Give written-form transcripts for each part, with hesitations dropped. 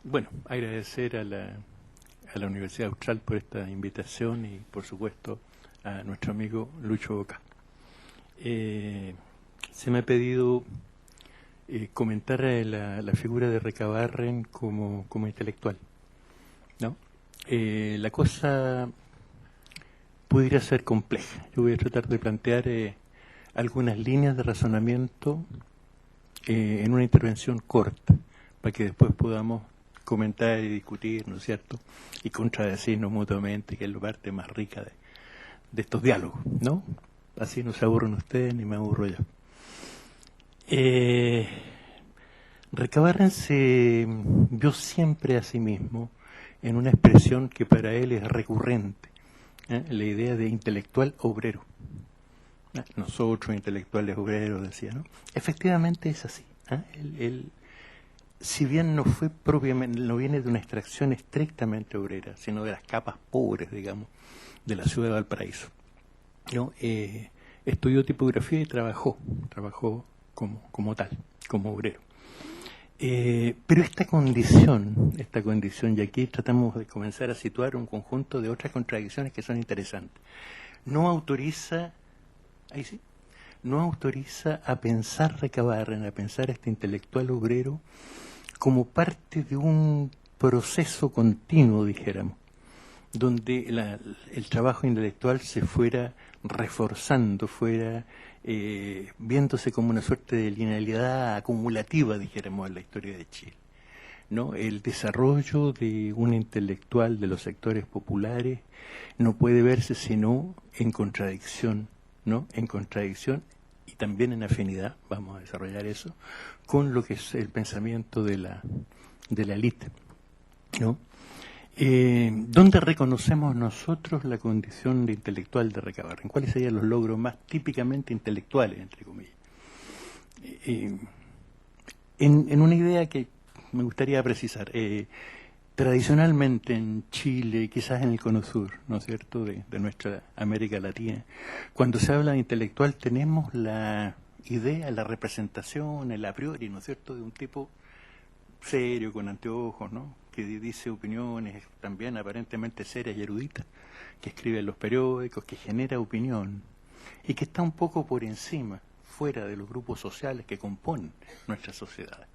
Bueno, agradecer a la Universidad Austral por esta invitación y, por supuesto, a nuestro amigo Lucho Boca. Se me ha pedido comentar la figura de Recabarren como intelectual, ¿no? La cosa pudiera ser compleja. Yo voy a tratar de plantear algunas líneas de razonamiento en una intervención corta, para que después podamos comentar y discutir, ¿no es cierto?, y contradecirnos mutuamente, que es la parte más rica de estos diálogos, ¿no? Así no se aburren ustedes ni me aburro yo. Recabarren se vio siempre a sí mismo en una expresión que para él es recurrente, la idea de intelectual obrero. Nosotros, intelectuales obreros, decía, ¿no? Efectivamente es así. Él, si bien no fue propiamente, no viene de una extracción estrictamente obrera, sino de las capas pobres, digamos, de la ciudad de Valparaíso, ¿no? Estudió tipografía y trabajó como tal, como obrero. Pero esta condición, y aquí tratamos de comenzar a situar un conjunto de otras contradicciones que son interesantes, no autoriza a pensar Recabarren, a pensar a este intelectual obrero como parte de un proceso continuo, dijéramos, donde el trabajo intelectual se fuera reforzando, fuera viéndose como una suerte de linealidad acumulativa, dijéramos, en la historia de Chile, ¿no? El desarrollo de un intelectual de los sectores populares no puede verse sino en contradicción, ¿no? En contradicción y también en afinidad, vamos a desarrollar eso, con lo que es el pensamiento de la élite, ¿no? ¿Dónde reconocemos nosotros la condición de intelectual de Recabarren? ¿Cuáles serían los logros más típicamente intelectuales, entre comillas? En una idea que me gustaría precisar, tradicionalmente en Chile, quizás en el Cono Sur, ¿no es cierto?, de nuestra América Latina, cuando se habla de intelectual tenemos la idea, la representación, el a priori, ¿no es cierto?, de un tipo serio, con anteojos, ¿no?, que dice opiniones también aparentemente serias y eruditas, que escribe en los periódicos, que genera opinión y que está un poco por encima, fuera de los grupos sociales que componen nuestra sociedad.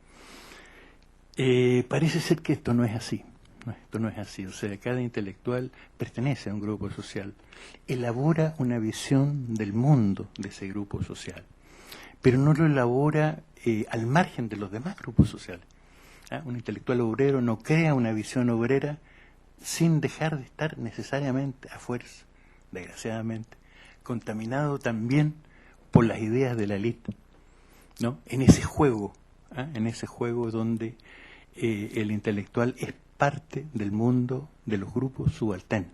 Parece ser que esto no es así. Esto no es así. O sea, cada intelectual pertenece a un grupo social, elabora una visión del mundo de ese grupo social, pero no lo elabora al margen de los demás grupos sociales. Un intelectual obrero no crea una visión obrera sin dejar de estar necesariamente, a fuerza, desgraciadamente, contaminado también por las ideas de la élite, ¿no? En ese juego donde el intelectual es parte del mundo de los grupos subalternos,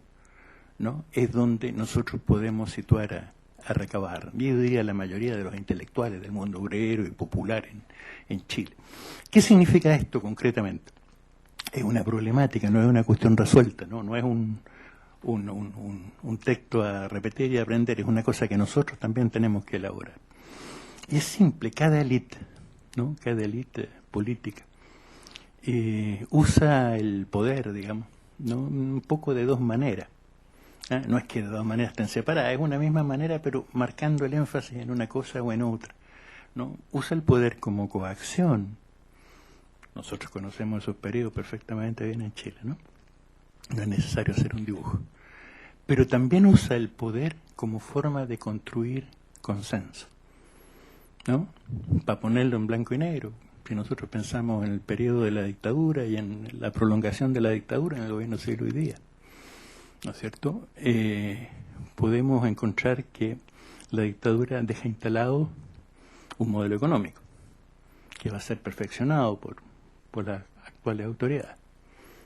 ¿no? Es donde nosotros podemos situar a Recabarren. Yo diría la mayoría de los intelectuales del mundo obrero y popular en Chile. ¿Qué significa esto concretamente? Es una problemática, no es una cuestión resuelta, no es un texto a repetir y a aprender, es una cosa que nosotros también tenemos que elaborar. Y es simple, cada élite, ¿no?, cada élite política usa el poder, digamos, ¿no?, un poco de dos maneras. No es que de dos maneras estén separadas, es una misma manera, pero marcando el énfasis en una cosa o en otra, ¿no? Usa el poder como coacción. Nosotros conocemos esos periodos perfectamente bien en Chile, ¿no? No es necesario hacer un dibujo. Pero también usa el poder como forma de construir consenso, ¿no? Para ponerlo en blanco y negro. Si nosotros pensamos en el periodo de la dictadura y en la prolongación de la dictadura en el gobierno de Silvio Díaz, ¿no es cierto?, podemos encontrar que la dictadura deja instalado un modelo económico que va a ser perfeccionado por las actuales autoridades,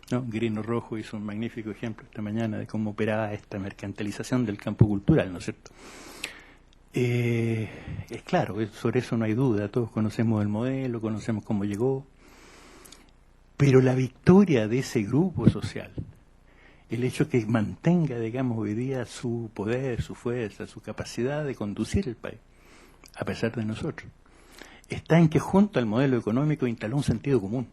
¿no? Grino Rojo hizo un magnífico ejemplo esta mañana de cómo operaba esta mercantilización del campo cultural, ¿no es cierto? Es claro, sobre eso no hay duda, todos conocemos el modelo, conocemos cómo llegó, pero la victoria de ese grupo social, el hecho que mantenga, digamos, hoy día su poder, su fuerza, su capacidad de conducir el país, a pesar de nosotros, está en que junto al modelo económico instaló un sentido común.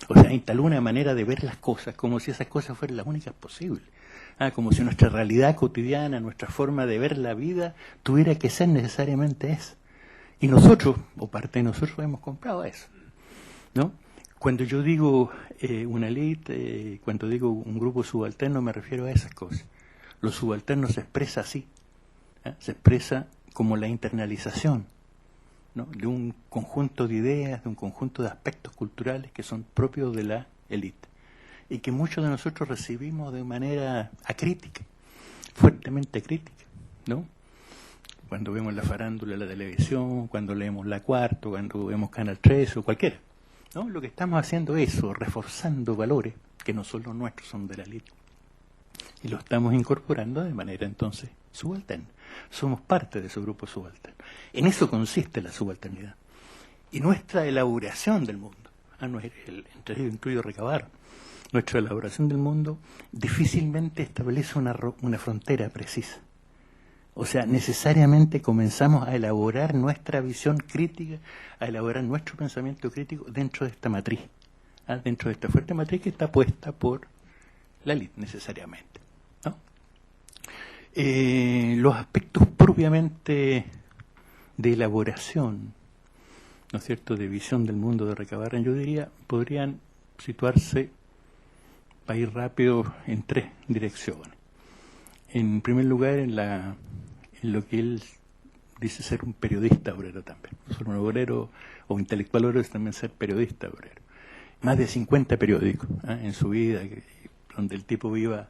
O sea, instaló una manera de ver las cosas como si esas cosas fueran las únicas posibles. Como si nuestra realidad cotidiana, nuestra forma de ver la vida, tuviera que ser necesariamente esa. Y nosotros, o parte de nosotros, hemos comprado eso, ¿no? Cuando yo digo una élite, cuando digo un grupo subalterno, me refiero a esas cosas. Lo subalterno se expresa así, se expresa como la internalización, ¿no?, de un conjunto de ideas, de un conjunto de aspectos culturales que son propios de la élite y que muchos de nosotros recibimos de manera acrítica, fuertemente crítica, ¿no? Cuando vemos la farándula en la televisión, cuando leemos La Cuarta, cuando vemos Canal 13 o cualquiera, ¿no? Lo que estamos haciendo es eso, reforzando valores que no son los nuestros, son de la élite. Y lo estamos incorporando de manera entonces subalterna. Somos parte de ese grupo subalterno. En eso consiste la subalternidad. Y nuestra elaboración del mundo, entre ellos incluyo recabar, nuestra elaboración del mundo difícilmente establece una frontera precisa. O sea, necesariamente comenzamos a elaborar nuestra visión crítica, a elaborar nuestro pensamiento crítico dentro de esta matriz, dentro de esta fuerte matriz que está puesta por la élite necesariamente, ¿no? Los aspectos propiamente de elaboración, ¿no es cierto?, de visión del mundo de Recabarren, yo diría, podrían situarse, para ir rápido, en tres direcciones. En primer lugar, en lo que él dice ser un periodista obrero también. No solo un obrero o intelectual obrero, es también ser periodista obrero. Más de 50 periódicos en su vida, donde el tipo iba,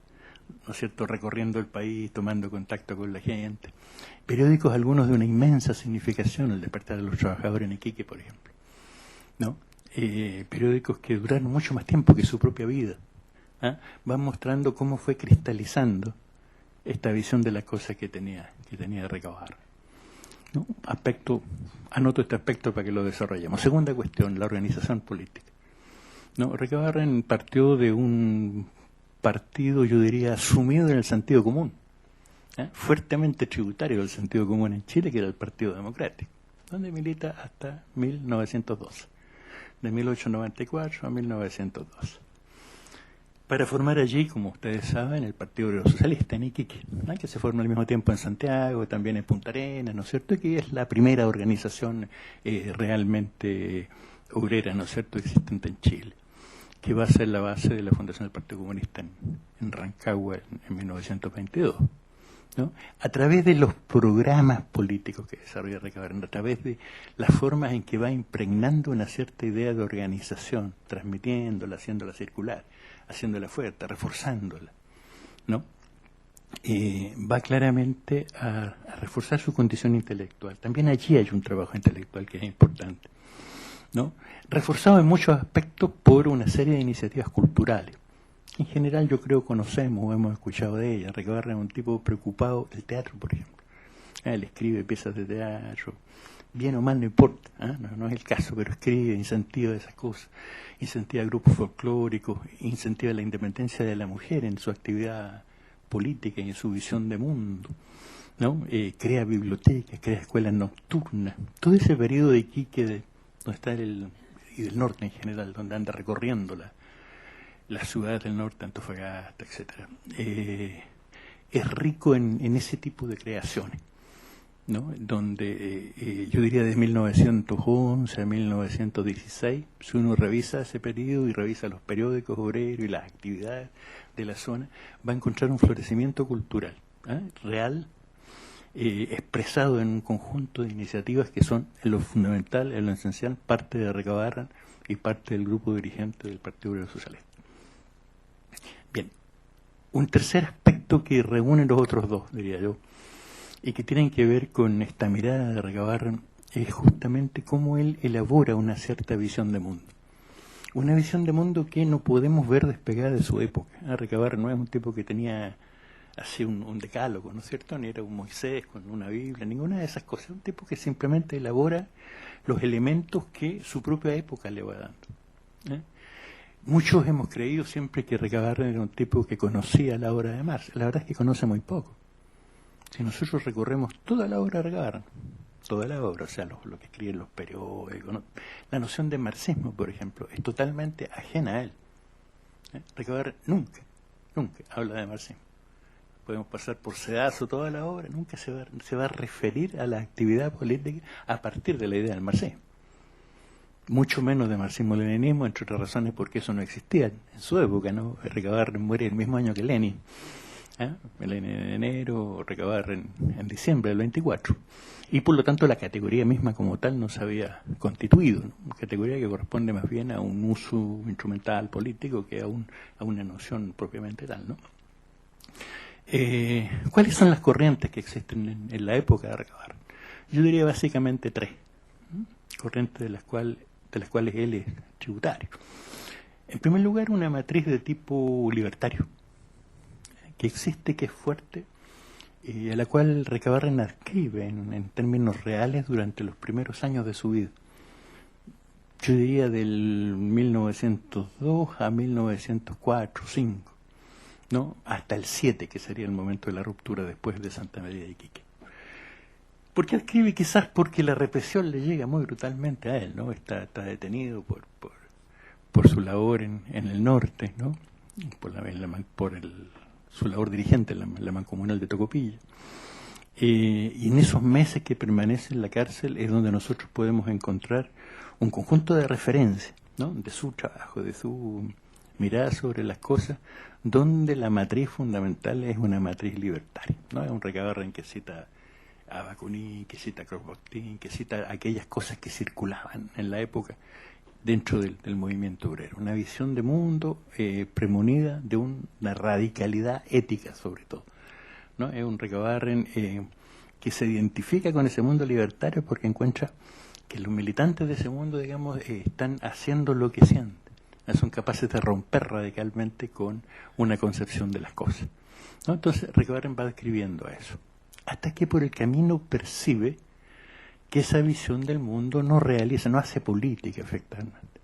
¿no es cierto?, recorriendo el país, tomando contacto con la gente. Periódicos, algunos de una inmensa significación, el Despertar de los Trabajadores en Iquique, por ejemplo, ¿no? Periódicos que duraron mucho más tiempo que su propia vida. Van mostrando cómo fue cristalizando esta visión de las cosas que tenía de Recabarren, ¿no? Anoto este aspecto para que lo desarrollemos. Segunda cuestión, la organización política, ¿no? Recabarren partió de un partido, yo diría, sumido en el sentido común, fuertemente tributario del sentido común en Chile, que era el Partido Democrático, donde milita hasta 1912, de 1894 a 1912. Para formar allí, como ustedes saben, el Partido Obrero Socialista en Iquique, que se forma al mismo tiempo en Santiago, también en Punta Arenas, ¿no es cierto?, que es la primera organización realmente obrera, ¿no es cierto?, existente en Chile, que va a ser la base de la fundación del Partido Comunista en Rancagua en 1922. ¿No? A través de los programas políticos que desarrolla Recabarren, a través de las formas en que va impregnando una cierta idea de organización, transmitiéndola, haciéndola circular, haciéndola fuerte, reforzándola, ¿no? Va claramente a reforzar su condición intelectual. También allí hay un trabajo intelectual que es importante, ¿no? Reforzado en muchos aspectos por una serie de iniciativas culturales. En general yo creo conocemos o hemos escuchado de ella. Recabarren es un tipo preocupado del teatro, por ejemplo. Él escribe piezas de teatro, bien o mal no importa, no es el caso, pero escribe, incentiva esas cosas, incentiva grupos folclóricos, incentiva la independencia de la mujer en su actividad política y en su visión de mundo, ¿no? Crea bibliotecas, crea escuelas nocturnas. Todo ese periodo de Iquique, donde está y del norte en general, donde anda recorriendo las ciudades del norte, Antofagasta, etcétera, es rico en ese tipo de creaciones, ¿no? Donde yo diría de 1911 a 1916, si uno revisa ese periodo y revisa los periódicos obreros y las actividades de la zona, va a encontrar un florecimiento cultural real, expresado en un conjunto de iniciativas que son en lo fundamental, en lo esencial, parte de Recabarren y parte del grupo dirigente del Partido Obrero Socialista. Bien, un tercer aspecto que reúne los otros dos, diría yo, y que tienen que ver con esta mirada de Recabarren, es justamente cómo él elabora una cierta visión de mundo. Una visión de mundo que no podemos ver despegada de su época. Recabarren no es un tipo que tenía así un decálogo, ¿no es cierto? Ni era un Moisés con una Biblia, ninguna de esas cosas. Un tipo que simplemente elabora los elementos que su propia época le va dando. Muchos hemos creído siempre que Recabarren era un tipo que conocía la obra de Marx. La verdad es que conoce muy poco. Si nosotros recorremos toda la obra de Recabarren, toda la obra, o sea, lo que escriben los periódicos, ¿no? La noción de marxismo, por ejemplo, es totalmente ajena a él. Recabarren nunca habla de marxismo. Podemos pasar por sedazo toda la obra, nunca se va a referir a la actividad política a partir de la idea del marxismo. Mucho menos de marxismo-leninismo, entre otras razones porque eso no existía en su época, ¿no? Recabarren muere el mismo año que Lenin. Lenin en enero, Recabarren en diciembre del 24. Y por lo tanto la categoría misma como tal no se había constituido, ¿no? Una categoría que corresponde más bien a un uso instrumental político que a una noción propiamente tal, ¿no? ¿Cuáles son las corrientes que existen en la época de Recabarren? Yo diría básicamente tres, ¿no? Corrientes de las cuales él es tributario. En primer lugar, una matriz de tipo libertario, que existe, que es fuerte, a la cual Recabarren adscribe en términos reales durante los primeros años de su vida. Yo diría del 1902 a 1904, 5, ¿no? Hasta el 7, que sería el momento de la ruptura después de Santa María de Iquique. ¿Por qué escribe? Quizás porque la represión le llega muy brutalmente a él, ¿no? Está detenido por su labor en el norte, ¿no? Su labor dirigente en la mancomunal de Tocopilla. Y en esos meses que permanece en la cárcel es donde nosotros podemos encontrar un conjunto de referencias, ¿no? De su trabajo, de su mirada sobre las cosas, donde la matriz fundamental es una matriz libertaria, ¿no? Es un Recabarren que cita a Bakunin, que cita a Kropotkin, que cita aquellas cosas que circulaban en la época dentro del movimiento obrero. Una visión de mundo premunida de una radicalidad ética, sobre todo, ¿no? Es un Recabarren que se identifica con ese mundo libertario porque encuentra que los militantes de ese mundo, digamos, están haciendo lo que sienten. Son capaces de romper radicalmente con una concepción de las cosas, ¿no? Entonces Recabarren va describiendo eso, hasta que por el camino percibe que esa visión del mundo no hace política efectivamente,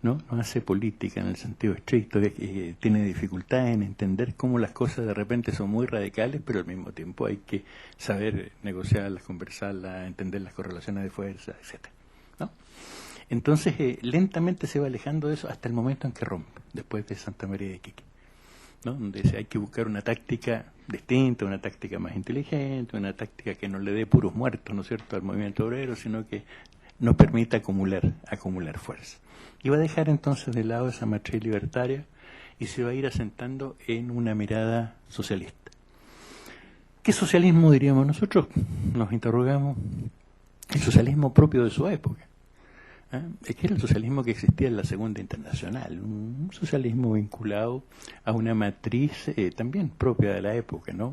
no hace política en el sentido estricto, de que tiene dificultad en entender cómo las cosas de repente son muy radicales, pero al mismo tiempo hay que saber negociarlas, conversarlas, entender las correlaciones de fuerza, etcétera, ¿no? Entonces lentamente se va alejando de eso hasta el momento en que rompe, después de Santa María de Iquique, ¿no? Donde hay que buscar una táctica distinta, una táctica más inteligente, una táctica que no le dé puros muertos, ¿no es cierto?, al movimiento obrero, sino que nos permita acumular fuerza. Y va a dejar entonces de lado esa matriz libertaria y se va a ir asentando en una mirada socialista. ¿Qué socialismo diríamos nosotros? Nos interrogamos. El socialismo propio de su época. Es que era el socialismo que existía en la Segunda Internacional, un socialismo vinculado a una matriz también propia de la época, ¿no?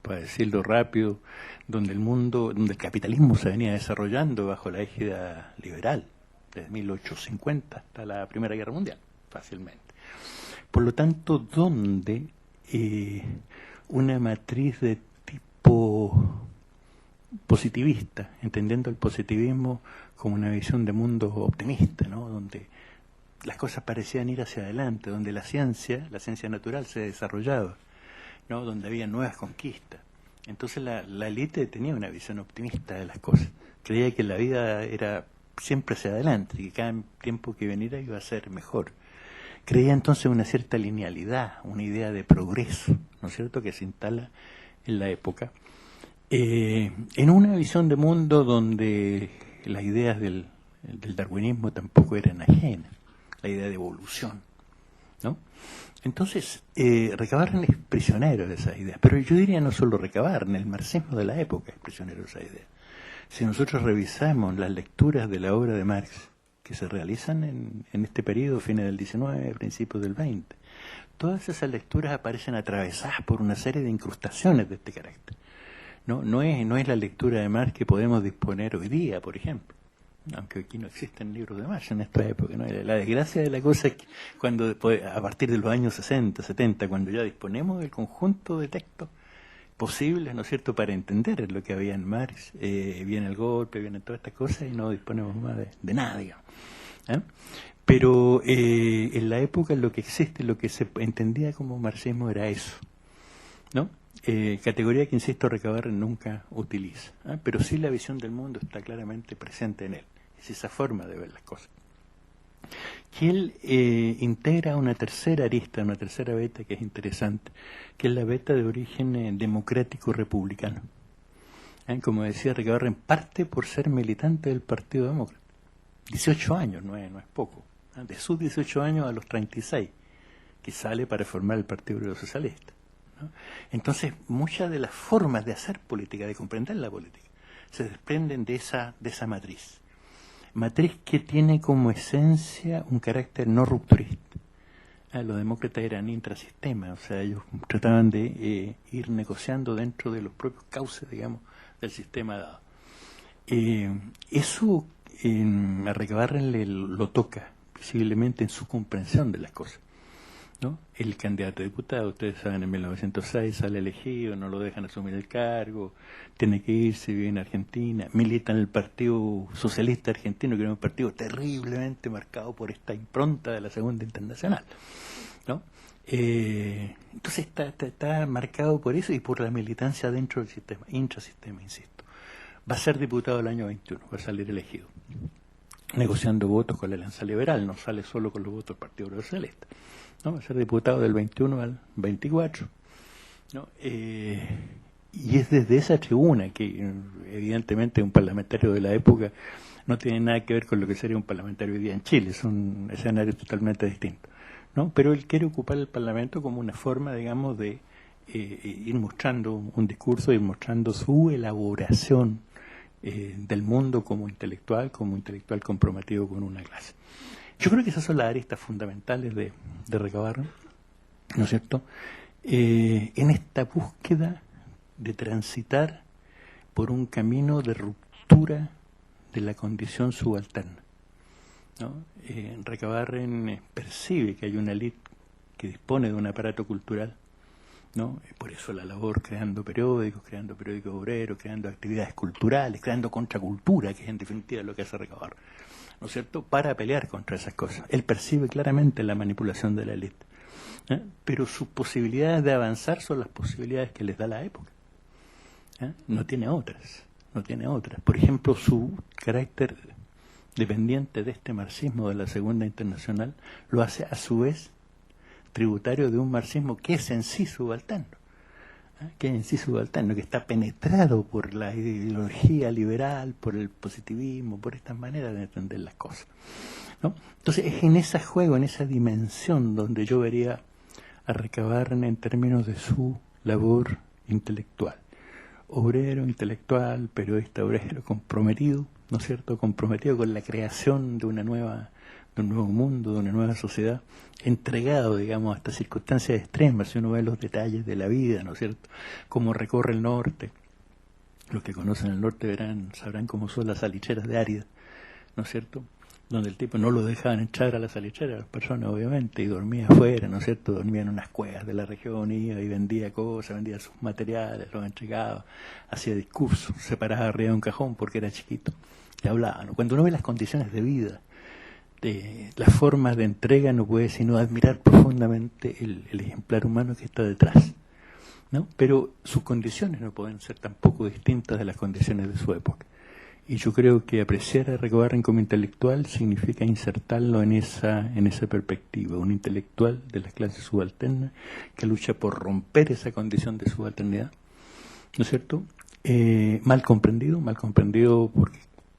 Para decirlo rápido, donde el capitalismo se venía desarrollando bajo la égida liberal, desde 1850 hasta la Primera Guerra Mundial, fácilmente. Por lo tanto, donde una matriz de tipo positivista, entendiendo el positivismo como una visión de mundo optimista, ¿no? Donde las cosas parecían ir hacia adelante, donde la ciencia natural se desarrollaba, ¿no? Donde había nuevas conquistas. Entonces la élite tenía una visión optimista de las cosas, creía que la vida era siempre hacia adelante y que cada tiempo que viniera iba a ser mejor. Creía entonces una cierta linealidad, una idea de progreso, ¿no es cierto?, que se instala en la época. En una visión de mundo donde las ideas del darwinismo tampoco eran ajenas, la idea de evolución, ¿no? Entonces, Recabarren es prisionero de esas ideas, pero yo diría no solo Recabarren, el marxismo de la época es prisionero de esas ideas. Si nosotros revisamos las lecturas de la obra de Marx que se realizan en este periodo, fines del 19, principios del 20, todas esas lecturas aparecen atravesadas por una serie de incrustaciones de este carácter. No es la lectura de Marx que podemos disponer hoy día, por ejemplo, aunque aquí no existen libros de Marx en esta época, ¿no? La desgracia de la cosa es que cuando a partir de los años 60, 70, cuando ya disponemos del conjunto de textos posibles, ¿no es cierto?, para entender lo que había en Marx, viene el golpe, vienen todas estas cosas y no disponemos más de nada, digamos, ¿eh? Pero en la época lo que existe, lo que se entendía como marxismo era eso, ¿no? categoría que, insisto, Recabarren nunca utiliza, pero sí la visión del mundo está claramente presente en él. Es esa forma de ver las cosas. Que él integra una tercera arista, una tercera beta que es interesante, que es la beta de origen democrático republicano. Como decía Recabarren, parte por ser militante del Partido Demócrata. 18 años, no es poco. De sus 18 años a los 36, que sale para formar el Partido Obrero Socialista, ¿no? Entonces, muchas de las formas de hacer política, de comprender la política, se desprenden de esa matriz. Matriz que tiene como esencia un carácter no rupturista. Los demócratas eran intrasistema, o sea, ellos trataban de ir negociando dentro de los propios cauces, digamos, del sistema dado. Eso a Recabarren lo toca visiblemente en su comprensión de las cosas, ¿no? El candidato a diputado, ustedes saben, en 1906 sale elegido, no lo dejan asumir el cargo, tiene que irse, vive en Argentina, milita en el Partido Socialista Argentino, que era un partido terriblemente marcado por esta impronta de la Segunda Internacional, ¿no? Entonces está marcado por eso y por la militancia dentro del sistema, intrasistema, insisto. Va a ser diputado el año 21, va a salir elegido, negociando votos con la Alianza Liberal, no sale solo con los votos del Partido Obrero Socialista, ¿no? Va a ser diputado del 21 al 24, ¿no? Y es desde esa tribuna que evidentemente un parlamentario de la época no tiene nada que ver con lo que sería un parlamentario hoy día en Chile, son escenarios totalmente distintos, ¿no? Pero él quiere ocupar el Parlamento como una forma, digamos, de ir mostrando un discurso, ir mostrando su elaboración del mundo como intelectual comprometido con una clase. Yo creo que esas son las aristas fundamentales de Recabarren, ¿no es cierto?, en esta búsqueda de transitar por un camino de ruptura de la condición subalterna, ¿no? Recabarren percibe que hay una élite que dispone de un aparato cultural, ¿no? Por eso la labor creando periódicos obreros, creando actividades culturales, creando contracultura, que es en definitiva lo que hace Recabarren, ¿no es cierto?, para pelear contra esas cosas. Él percibe claramente la manipulación de la élite, pero sus posibilidades de avanzar son las posibilidades que les da la época. No tiene otras. Por ejemplo, su carácter dependiente de este marxismo de la Segunda Internacional lo hace a su vez tributario de un marxismo que es en sí subalterno, que está penetrado por la ideología liberal, por el positivismo, por estas maneras de entender las cosas, ¿no? Entonces es en ese juego, en esa dimensión donde yo vería a Recabarren en términos de su labor intelectual. Obrero, intelectual, periodista obrero, comprometido, ¿no es cierto?, comprometido con la creación de un nuevo mundo, de una nueva sociedad, entregado, digamos, a estas circunstancias extremas. Si uno ve los detalles de la vida, ¿no es cierto?, cómo recorre el norte, los que conocen el norte sabrán cómo son las salicheras de Árida, ¿no es cierto?, donde el tipo no lo dejaban entrar a la salichera, las personas obviamente, y dormía afuera, ¿no es cierto?, dormía en unas cuevas de la región, iba y vendía cosas, vendía sus materiales, los entregaba, hacía discursos, se paraba arriba de un cajón porque era chiquito, y hablaba, ¿no? Cuando uno ve las condiciones de vida, las formas de entrega, no puede sino admirar profundamente el ejemplar humano que está detrás, ¿no? Pero sus condiciones no pueden ser tampoco distintas de las condiciones de su época. Y yo creo que apreciar a Recabarren como intelectual significa insertarlo en esa perspectiva, un intelectual de las clases subalternas que lucha por romper esa condición de subalternidad, ¿no es cierto? Mal comprendido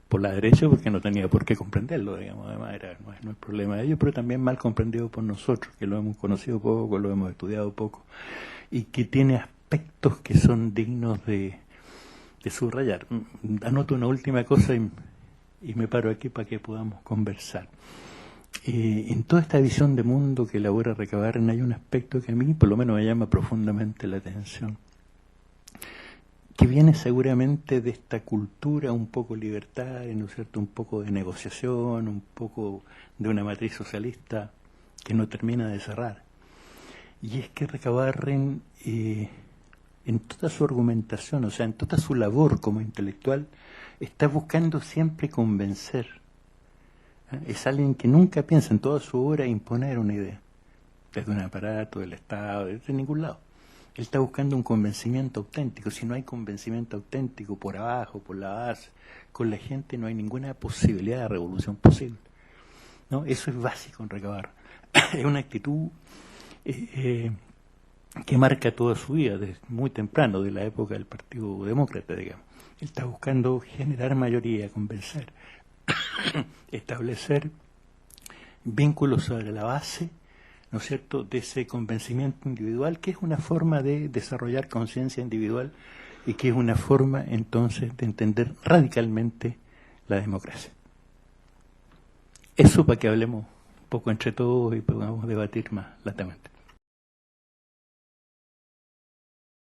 por la derecha, porque no tenía por qué comprenderlo, digamos, además no es problema de ellos, pero también mal comprendido por nosotros, que lo hemos conocido poco, lo hemos estudiado poco, y que tiene aspectos que son dignos de subrayar. Anoto una última cosa y me paro aquí para que podamos conversar. En toda esta visión de mundo que elabora Recabarren hay un aspecto que a mí por lo menos me llama profundamente la atención, que viene seguramente de esta cultura un poco libertaria, ¿no es cierto?, un poco de negociación, un poco de una matriz socialista que no termina de cerrar. Y es que Recabarren, en toda su argumentación, o sea, en toda su labor como intelectual, está buscando siempre convencer. Es alguien que nunca piensa en toda su obra imponer una idea, desde un aparato, del Estado, desde ningún lado, Él está buscando un convencimiento auténtico. Si no hay convencimiento auténtico por abajo, por la base, con la gente, no hay ninguna posibilidad de revolución posible, ¿no? Eso es básico en Recabarren. Es una actitud que marca toda su vida, desde muy temprano, de la época del Partido Demócrata, digamos. Él está buscando generar mayoría, convencer, establecer vínculos sobre la base, ¿no es cierto?, de ese convencimiento individual, que es una forma de desarrollar conciencia individual y que es una forma, entonces, de entender radicalmente la democracia. Eso para que hablemos un poco entre todos y podamos debatir más latamente.